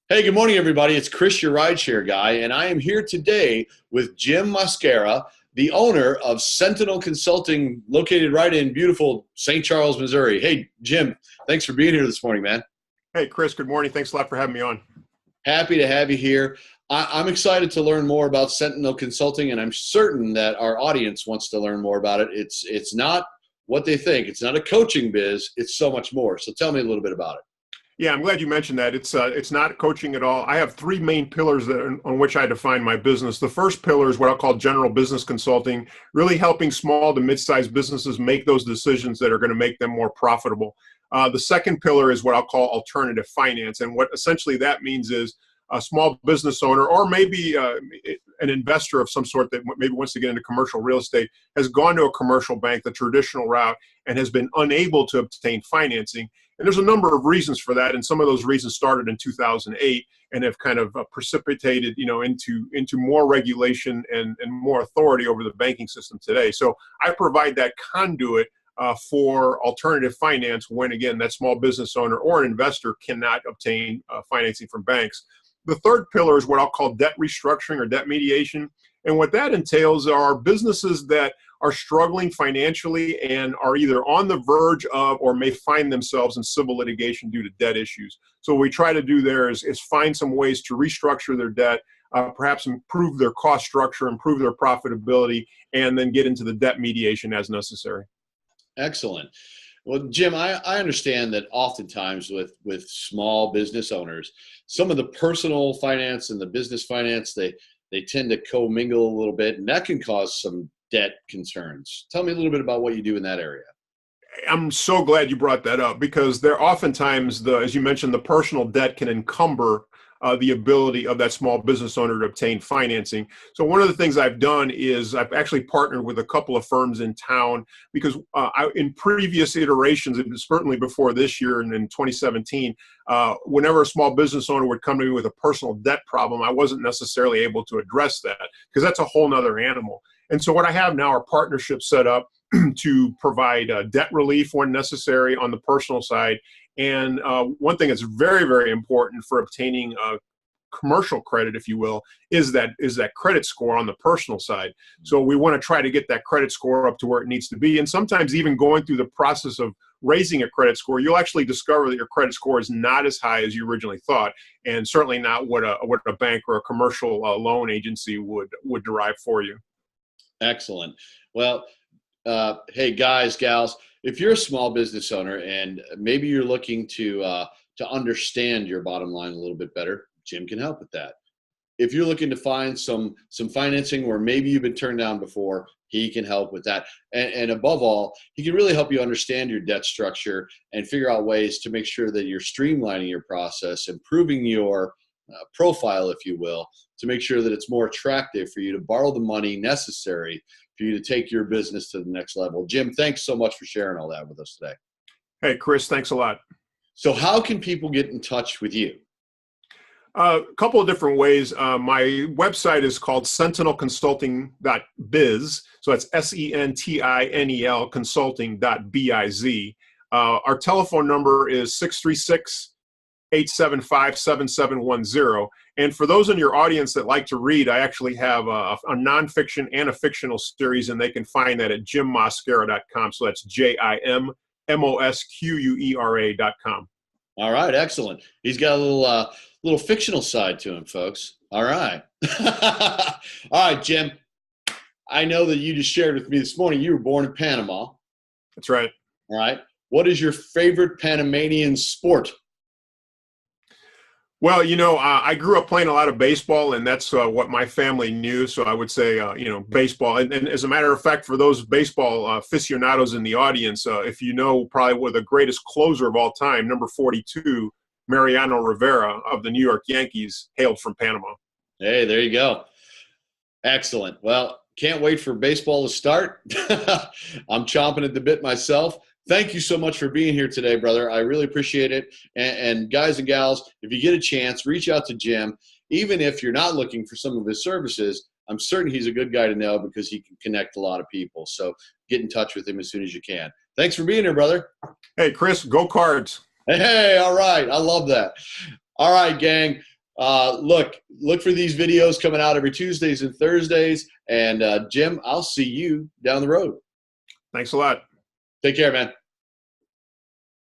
Hey, good morning, everybody. It's Chris, your rideshare guy, and I am here today with Jim Mosquera, the owner of Sentinel Consulting, located right in beautiful St. Charles, Missouri. Hey, Jim, thanks for being here this morning, man. Hey, Chris, good morning. Thanks a lot for having me on. Happy to have you here. I'm excited to learn more about Sentinel Consulting, and I'm certain that our audience wants to learn more about it. It's not what they think. It's not a coaching biz. It's so much more. So tell me a little bit about it. Yeah, I'm glad you mentioned that. It's not coaching at all. I have three main pillars on which I define my business. The first pillar is what I'll call general business consulting, really helping small to mid-sized businesses make those decisions that are going to make them more profitable. The second pillar is what I'll call alternative finance, and what essentially that means is a small business owner or maybe an investor of some sort that maybe wants to get into commercial real estate has gone to a commercial bank, the traditional route, and has been unable to obtain financing. And there's a number of reasons for that, and some of those reasons started in 2008 and have kind of precipitated, into more regulation and more authority over the banking system today. So I provide that conduit for alternative finance when, again, that small business owner or an investor cannot obtain financing from banks. The third pillar is what I'll call debt restructuring or debt mediation. And what that entails are businesses that are struggling financially and are either on the verge of or may find themselves in civil litigation due to debt issues. So what we try to do there is find some ways to restructure their debt, perhaps improve their cost structure, improve their profitability, and then get into the debt mediation as necessary. Excellent. Well, Jim, I understand that oftentimes with small business owners, some of the personal finance and the business finance, they tend to commingle a little bit, and that can cause some debt concerns. Tell me a little bit about what you do in that area. I'm so glad you brought that up because there oftentimes, as you mentioned, the personal debt can encumber the ability of that small business owner to obtain financing. So one of the things I've done is I've actually partnered with a couple of firms in town because in previous iterations, and certainly before this year and in 2017, whenever a small business owner would come to me with a personal debt problem, I wasn't necessarily able to address that because that's a whole nother animal. And so what I have now are partnerships set up to provide debt relief when necessary on the personal side. And one thing that's very, very important for obtaining commercial credit, if you will, is that credit score on the personal side. So we want to try to get that credit score up to where it needs to be. And sometimes even going through the process of raising a credit score, you'll actually discover that your credit score is not as high as you originally thought, and certainly not what a bank or a commercial loan agency would derive for you. Excellent. Well, hey, guys, gals, if you're a small business owner and maybe you're looking to understand your bottom line a little bit better, Jim can help with that. If you're looking to find some financing where maybe you've been turned down before, he can help with that. And above all, he can really help you understand your debt structure and figure out ways to make sure that you're streamlining your process, improving your profile, if you will, to make sure that it's more attractive for you to borrow the money necessary for you to take your business to the next level. Jim, thanks so much for sharing all that with us today. Hey, Chris, thanks a lot. So how can people get in touch with you? A couple of different ways. My website is called sentinelconsulting.biz. So that's SENTINEL consulting.biz. Our telephone number is 636-875-7710. And for those in your audience that like to read, I actually have a nonfiction and a fictional series, and they can find that at jimmosquera.com. So that's JIMMOSQUERA.com. All right, excellent. He's got a little fictional side to him, folks. All right. All right, Jim. I know that you just shared with me this morning you were born in Panama. That's right. All right. What is your favorite Panamanian sport? Well, I grew up playing a lot of baseball, and that's what my family knew. So I would say, baseball. And as a matter of fact, for those baseball aficionados in the audience, if you know probably one of the greatest closer of all time, number 42, Mariano Rivera of the New York Yankees, hailed from Panama. Hey, there you go. Excellent. Well, can't wait for baseball to start. I'm chomping at the bit myself. Thank you so much for being here today, brother. I really appreciate it. And guys and gals, if you get a chance, reach out to Jim. Even if you're not looking for some of his services, I'm certain he's a good guy to know because he can connect a lot of people. So get in touch with him as soon as you can. Thanks for being here, brother. Hey, Chris, go Cards. Hey, all right. I love that. All right, gang. Look for these videos coming out every Tuesdays and Thursdays. And Jim, I'll see you down the road. Thanks a lot. Take care, man.